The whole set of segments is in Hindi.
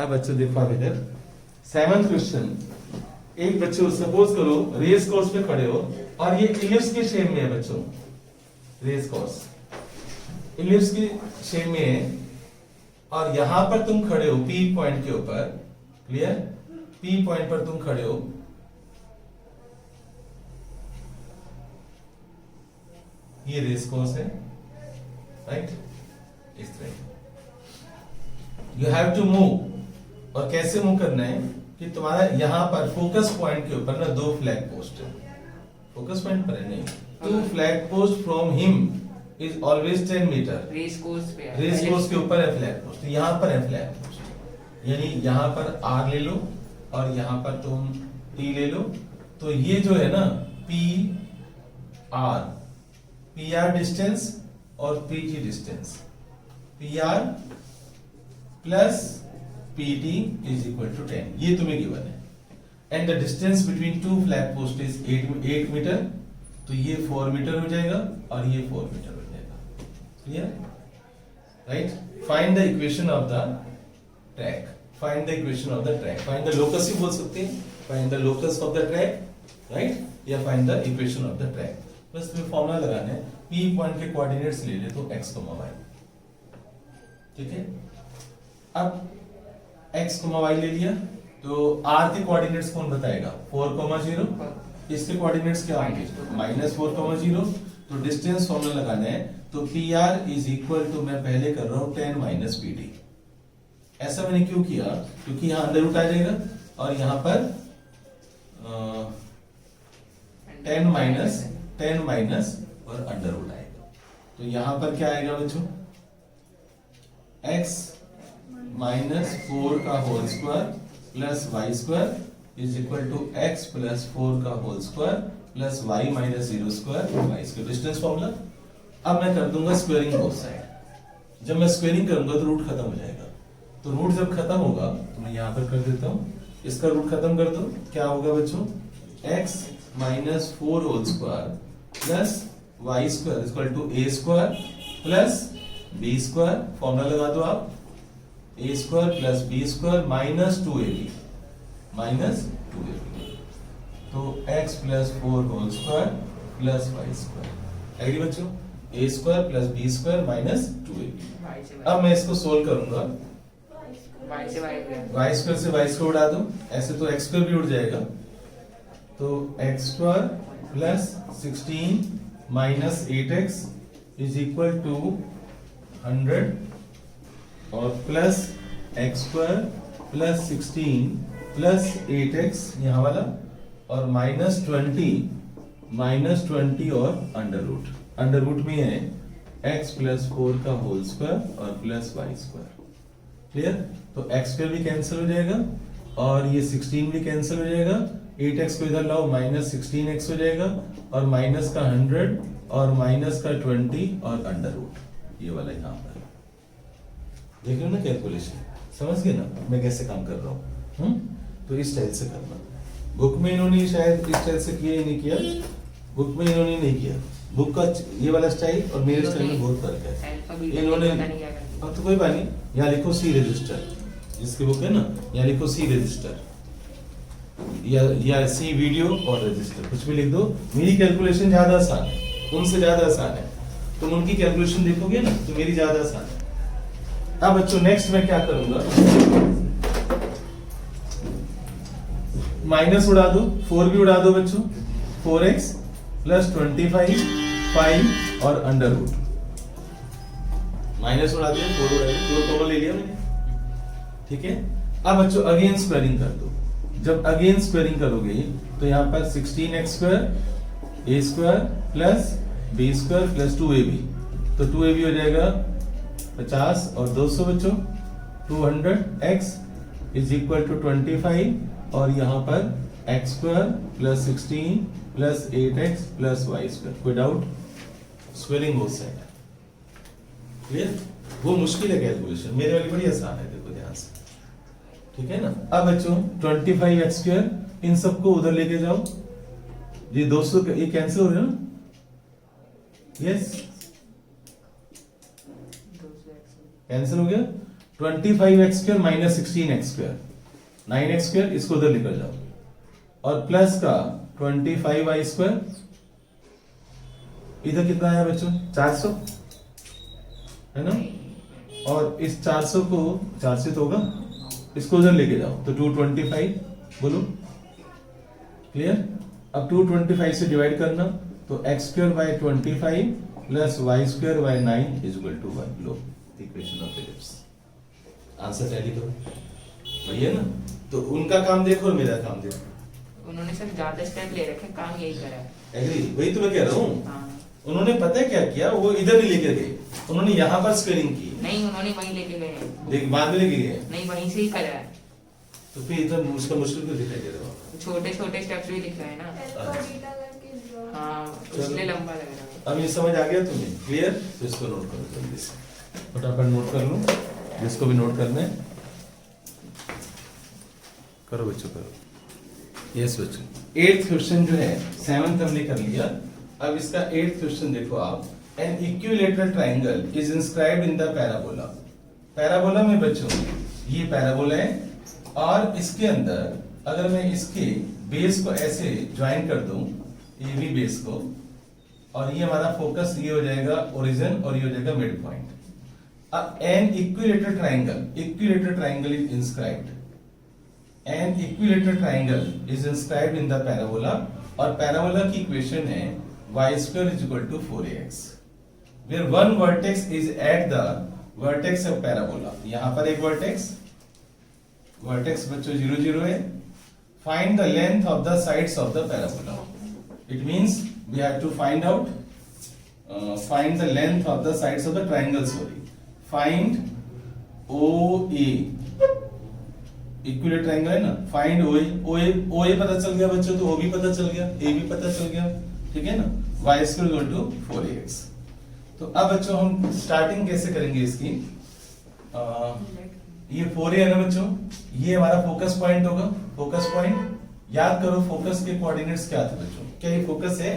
अब बच्चों देखो आप इधर 7th क्वेश्चन। एक बच्चों सपोज करो रेस कोर्स पे खड़े हो और ये इलिप्स के शेप में है बच्चों, रेस कोर्स इलिप्स की शेप में है और यहां पर तुम खड़े हो पी पॉइंट के ऊपर, क्लियर, पी पॉइंट पर तुम खड़े हो, ये रेस कोर्स है, राइट, इस तरह यू हैव टू मूव। और कैसे मूव करना है कि तुम्हारा यहां पर फोकस पॉइंट के ऊपर ना 2 फ्लैग पोस्ट है, फोकस पॉइंट पर है नहीं, 2 flag post from him is always 10 meter. Race course पे है, रेस कोर्स के ऊपर है फ्लैग पोस्ट, यहां पर है फ्लैग पोस्ट, यानी यहां पर आर ले लो और यहां पर तुम टी ले लो। तो ये जो है ना पी आर डिस्टेंस और P T distance, P R plus P T is equal to 10, ये तुम्हें गिवन है। And the distance between 2 flag post is 8 meter, तो ये 4 मीटर हो जाएगा और ये 4 मीटर हो जाएगा, clear, right. Find the equation of the track, find the equation of the track, find the locus भी बोल सकते हैं, find the locus of the track, right, या find the equation of the track. बस तुम्हें फॉर्मूला लगाना है, पी पॉइंट के कोऑर्डिनेट्स ले ले तो x, y, ठीक है। अब x, y ले लिया तो r के कोऑर्डिनेट्स कौन बताएगा, 4, 0, इसके कोऑर्डिनेट्स क्या होंगे, -4, 0, तो डिस्टेंस फॉर्मूला लगाना है, तो P R is equal to, मैं पहले कर रहा हूं 10 माइनस पी टी। ऐसा मैंने क्यों किया, क्योंकि यहां अंदर रूट आ जाएगा और यहां पर 10 माइनस और अंडर रूट आएगा, तो यहां पर क्या आएगा बच्चों, x -4 का whole square plus Y square is equal to x plus 4 का whole square plus y minus 0 square Y square, distance formula. अब मैं कर दूंगा स्क्वायरिंग बोथ साइड, जब मैं स्क्वायरिंग करूंगा तो रूट खत्म हो जाएगा, तो रूट जब खत्म होगा तो मैं यहां पर कर देता हूं, इसका रूट खत्म कर दो, क्या होगा बच्चों, x -4 whole square plus Y square is equal to a square plus b square, formula लगा दो आप, a square plus b square minus 2ab, तो x plus 4 whole square plus Y square, agree बच्चों, a square plus b square minus 2ab। अब मैं इसको सोल्व करूंगा, y से y स्क्वायर से y स्क्वायर उड़ा दो, ऐसे तो x स्क्वायर भी उड़ जाएगा, तो x square plus 16 minus 8x is equal to 100 और plus x square plus 16 plus 8x यहाँ वाला और -20 और अंडर रूट में है x प्लस 4 का होल स्क्वायर और प्लस वाई स्क्वायर, क्लियर। तो x स्क्वायर भी कैंसिल हो जाएगा और ये 16 भी कैंसिल हो जाएगा, 8x को इधर लाओ -16x हो जाएगा और माइनस का 100 और माइनस का 20 और अंडर रूट, ये वाला यहाँ पर देख रहे हो ना, कैलकुलेशन समझ गए ना मैं कैसे काम कर रहा हूँ। तो इस स्टाइल से करना, बुक में इन्होंने शायद इस स्टाइल से किया ही नहीं किया, बुक में इन्होंने नहीं किया, बुक का ये वाला स्टाइल और मेरे स्टाइल में बहुत फर्क है। इन्होंने अब तो कोई बात नहीं, यहाँ लिखो सी रजिस्टर, जिसकी बुक है ना यहाँ लिखो सी रजिस्टर या सी वीडियो और रजिस्टर, कुछ भी लिख दो। मेरी कैलकुलेशन ज्यादा आसान है, उनसे ज्यादा आसान है, तुम उनकी कैलकुलेशन देखोगे ना तो मेरी ज्यादा आसान है। अब बच्चों नेक्स्ट मैं क्या करूंगा, माइनस उड़ा दो, 4 भी उड़ा दो बच्चों, 4x प्लस 25 5 और अंडर रूट, माइनस उड़ा दिया, 4 उड़ा दिया, 4 कॉमन ले लिया मैंने, ठीक है। अब बच्चों अगेन स्क्वायरिंग कर दो, जब अगेन स्क्वायरिंग करोगे तो यहाँ पर 16x square a square plus b square plus 2ab, तो 2ab हो जाएगा 50 और 200 बच्चों, 200x इज इक्वल टू 25 और यहाँ पर x square plus 16 plus 8x plus y square, कोई doubt, squaring both side, clear. वो मुश्किल है कैलकुलेशन, मेरे वाली बड़ी आसान है, देखो ध्यान से, ठीक है ना। अब बच्चों 25x स्क्वायर, इन सबको उधर लेके जाओ, ये 200 ये कैंसिल हो रहे हैं ना, यस कैंसिल हो गया, 25x² माइनस 16x², 9x², इसको उधर लेकर जाओ, और प्लस का 25y², इधर कितना आया बच्चों? 400 है ना, और इस 400 को 4 से तो होगा, इसको उधर लेके जाओ तो 225, बोलो क्लियर। अब 225 से डिवाइड करना तो x² by 25 plus y² by 9 is equal to 1। लो equation of ellipse, answer tally करो, वही है ना। तो उनका काम देखो और मेरा काम देखो। उन्होंने सर ज्यादा स्टेप ले रखे, काम यही करा है। एग्री, वही तो मैं कह रहा हूँ। हाँ। उन्होंने पता है क्या किया, वो इधर नहीं लेकर गए, उन्होंने यहाँ पर स्क्वेयरिंग की। नहीं, उन्होंने वहीं लेके गए हैं। देख बाद में लेके गए, नहीं, वहीं से ही करा है। तो फिर इतना उसका मुश्किल क्यों दिखाई दे रहा है? छोटे छोटे स्टेप्स भी लिखा है ना। हाँ, इसलिए लंबा लग रहा है। अब ये समझ आ गया तुम्हें, क्लियर? तो इसको नोट करो जल्दी से, फटाफट नोट कर लो, जिसको भी नोट करना है करो बच्चों, करो। यस बच्चों, 8th क्वेश्चन जो है 7th हमने कर लिया। अब इसका 8th क्वेश्चन देखो आप, an equilateral triangle is inscribed in the parabola. Parabola में बच्चों ये पैराबोला है, और इसके अंदर अगर मैं इसके बेस को ऐसे ज्वाइन कर दूं, ए बी बेस को, और ये हमारा फोकस ये हो जाएगा ओरिजिन, और ये हो जाएगा मिड पॉइंट। अब an equilateral triangle is inscribed, an equilateral triangle is inscribed in the parabola, और पैराबोला की इक्वेशन है y² is equal to 4ax, where one vertex is at the vertex of parabola। यहां पर एक vertex बच्चों 0 0 है। Find the length of the sides of the parabola। It means we have to find out find the length of the sides of the triangle, sorry, find OA, equilateral triangle है ना, फाइंड OA पता चल गया बच्चों, तो OB पता चल गया, AB पता चल गया, ठीक है ना। y² equal to 4ax। तो अब बच्चों हम स्टार्टिंग कैसे करेंगे इसकी, ये 4a है ना बच्चों, ये हमारा फोकस पॉइंट होगा। फोकस पॉइंट याद करो, फोकस के कोऑर्डिनेट्स क्या थे बच्चों? क्या ये फोकस है?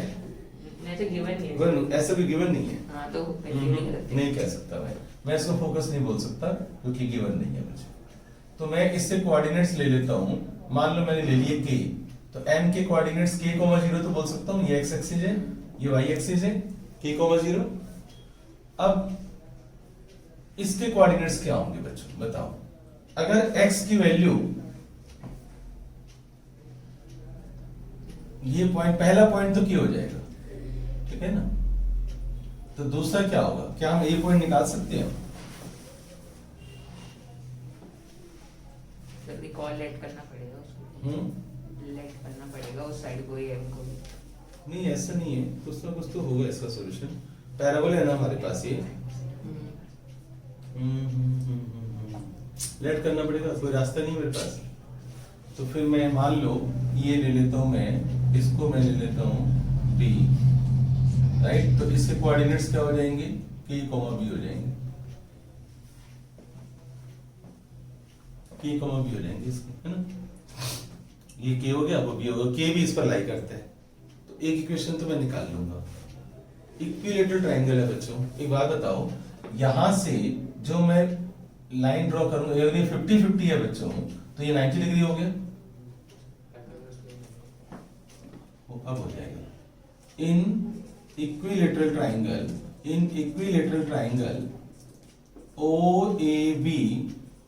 नहीं तो गिवन नहीं है। ऐसा भी गिवन नहीं है। हाँ, तो नहीं कह सकता मैं इसको फोकस नहीं बोल सकता क्योंकि गिवन नहीं है बच्चों। तो मैं इससे कोऑर्डिनेट्स ले लेता हूं। मान लो मैंने ले लिए k, तो m के कोऑर्डिनेट्स k, 0 तो बोल सकता हूं, ये x एक्सिस है, ये y एक्सिस है, k, 0। अब इसके कोऑर्डिनेट्स क्या होंगे बच्चों बताओ? अगर x की वैल्यू, ये पॉइंट, पहला पॉइंट तो क्या हो जाएगा, ठीक है ना। तो दूसरा क्या होगा? क्या हम ए पॉइंट निकाल सकते हैं? जल्दी कॉल लेट करना पड़ेगा उसको। लेट करना पड़ेगा उस साइड को, ये हमको। नहीं ऐसा नहीं है, कुछ ना कुछ तो होगा इसका सॉल्यूशन। पैराबोला है ना हमारे पास ये, लेट करना पड़ेगा, कोई रास्ता नहीं मेरे पास। तो फिर मैं मान लो ये ले लेता हूं, मैं इसको मैं ले लेता हूं b, राइट। तो इसके कोऑर्डिनेट्स क्या हो जाएंगे? k, b हो जाएंगे, k, b हो जाएंगे इसके, है ना। ये k हो गया, वो b होगा, k भी इस पर लाई करता है। तो एक इक्वेशन तो मैं निकाल लूंगा। इक्विलेटरल ट्रायंगल है बच्चों, एक बात बताओ, यहां से जो मैं लाइन ड्रॉ करूंगा, अगर ये 50-50 है बच्चों, तो ये 90 डिग्री हो गया, अब हो जाएगा। इन equilateral triangle OAB,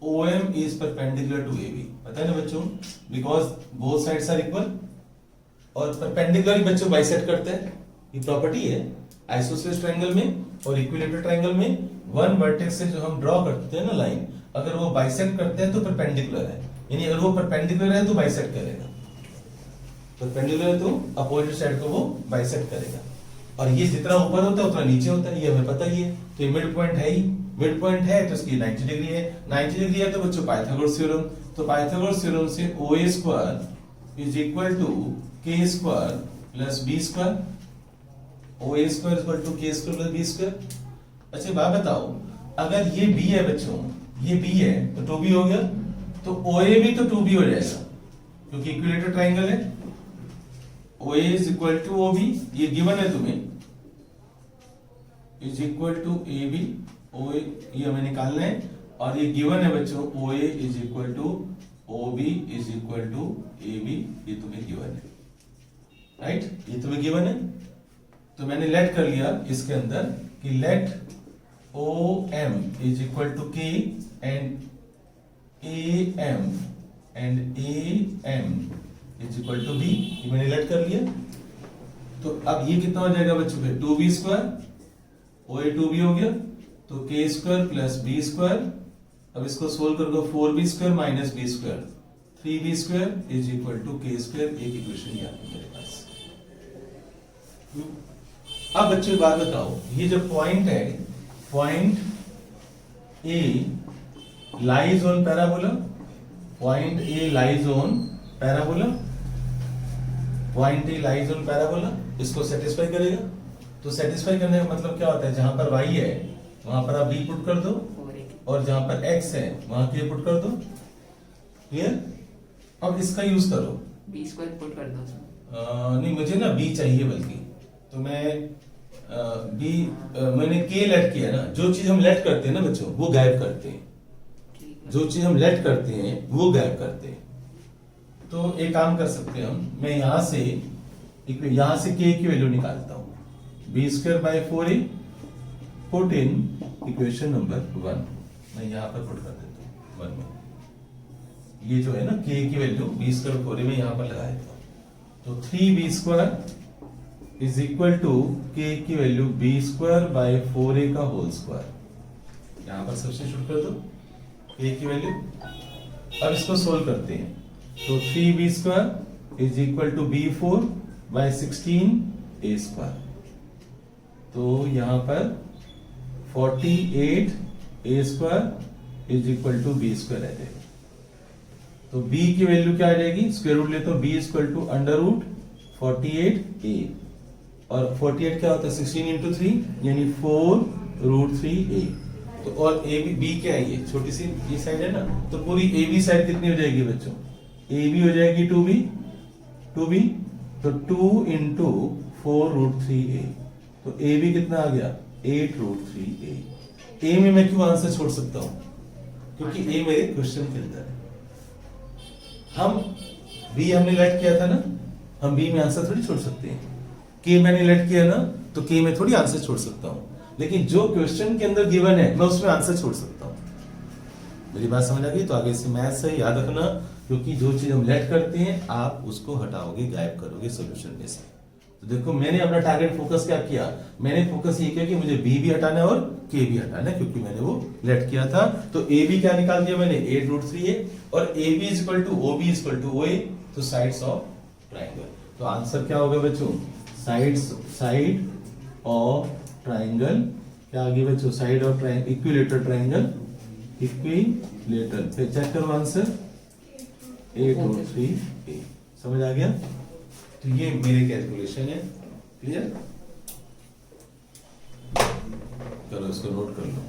OM is perpendicular to AB, पता है ना बच्चों, because both sides are equal, और परपेंडिकुलर ही बच्चों बाइसेक्ट करते हैं। ये प्रॉपर्टी है आइसोसेलेस ट्रायंगल में और इक्विलेटरल ट्रायंगल में। वन वर्टेक्स से जो हम ड्रॉ करते हैं ना लाइन, अगर वो बाइसेक्ट करते हैं तो परपेंडिकुलर है, यानी अगर वो परपेंडिकुलर है तो बाइसेक्ट करेगा, परपेंडिकुलर है तो अपोजिट साइड को वो बाइसेक्ट करेगा। और ये जितना ऊपर होता है उतना नीचे होता है, ये हमें पता ही है। तो ये मिड पॉइंट है ही, मिड पॉइंट है तो इसकी 90 डिग्री है, 90 डिग्री है तो बच्चों पाइथागोरस थ्योरम, तो पाइथागोरस थ्योरम से OA² is equal to k² plus b², OA² equal to k² plus b²। अच्छा बात बताओ, अगर ये b है बच्चों, ये b है तो 2b हो गया, तो OA भी तो 2b हो जाएगा क्योंकि इक्विलेटरल ट्रायंगल है। OA is equal to OB, ये गिवन है तुम्हें, is equal to AB, OA ये हमें निकालना है। और ये गिवन है बच्चों O A is equal to O B is equal to A B, ये तुम्हें गिवन है, राइट, ये तुम्हें गिवन है। तो मैंने लेट कर लिया इसके अंदर कि let O M is equal to K and A M is equal to B, ये मैंने लेट कर लिया। तो अब ये कितना हो जाएगा बच्चों पे, 2b स्क्वायर, ओ ए 2b हो गया, तो k square plus b square, अब इसको सोल्व करोगे 4b square minus b square, 3b square is equal to k square. एक इक्वेशन यहाँ पे मेरे पास। अब बच्चों बात बताओ, ये जो पॉइंट है, point A lies on parabola, point A lies on parabola, point A lies on parabola, इसको सेटिस्फाई करेगा। तो सेटिस्फाई करने का मतलब क्या होता है, जहां पर y है वहां पर आप b पुट कर दो, और जहां पर x है वहां k पुट कर दो। क्लियर? अब इसका यूज करो, b स्क्वायर पुट कर दो उसमें। नहीं, मुझे ना b चाहिए, बल्कि तो मैं b मैंने k लेट किया ना। जो चीज हम लेट करते हैं ना बच्चों वो गायब करते हैं, जो चीज हम लेट करते हैं वो गायब करते हैं। तो एक काम कर सकते हैं हम, मैं यहां से k की वैल्यू निकालता हूं, b square by 4a put in equation number 1, मैं यहां पर पुट कर देता हूं 1 में। ये जो है ना k की वैल्यू b स्क्वायर 4a में यहां पर लगा देता हूं। तो 3b square is equal to k की value b square by 4a का होल स्क्वायर, यहां पर सब्स्टिट्यूट कर दो k की वैल्यू। अब इसको सोल्व करते हैं, तो 3b square is equal to b4 by 16a square, तो यहां पर 48a square is equal to b square आ जाएगा। तो b की वैल्यू क्या आ जाएगी, स्क्वायर रूट लेते हो, b equal to under root 48a, और 48 क्या होता है 16 इंटू 3 यानी 4 रूट 3a। तो और a b क्या है, ये छोटी सी ये साइड है ना, तो पूरी a b साइड कितनी हो जाएगी बच्चों, a b हो जाएगी 2b, तो 2 इंटू 4 रूट 3a, तो a b कितना आ गया 8 रूट 3a। a में मैं क्यों आंसर छोड़ सकता हूं, क्योंकि a मेरे क्वेश्चन के अंदर है। हम b हमने लेट किया था ना, हम b में आंसर थोड़ी छोड़ सकते हैं। k मैंने लेट किया ना, तो k में थोड़ी आंसर छोड़ सकता हूं, लेकिन जो क्वेश्चन के अंदर गिवन है मैं उसमें आंसर छोड़ सकता हूं। मेरी बात समझ आ गई? तो आगे से मैथ से याद रखना, क्योंकि जो चीज हम लेट करते हैं आप उसको हटाओगे, गायब करोगे सॉल्यूशन में से। तो देखो मैंने अपना टारगेट फोकस क्या किया, मैंने फोकस ये किया कि मुझे b भी हटाना है और k भी हटाना है, क्योंकि मैंने वो लेट किया था। तो a b क्या निकाल दिया मैंने 8 रूट 3a, और a b is equal to o b is equal to o a, तो साइड्स ऑफ ट्राइंगल। तो आंसर क्या होगा बच्चों, साइड ऑफ ट्राइंगल क्या आ गई बच्चों, side of triangle, equilateral triangle, equilateral. फिर चेक करो आंसर 8 रूट 3a। समझ आ गया? तो ये मेरे कैलकुलेशन है। क्लियर? चलो इसको नोट कर लो।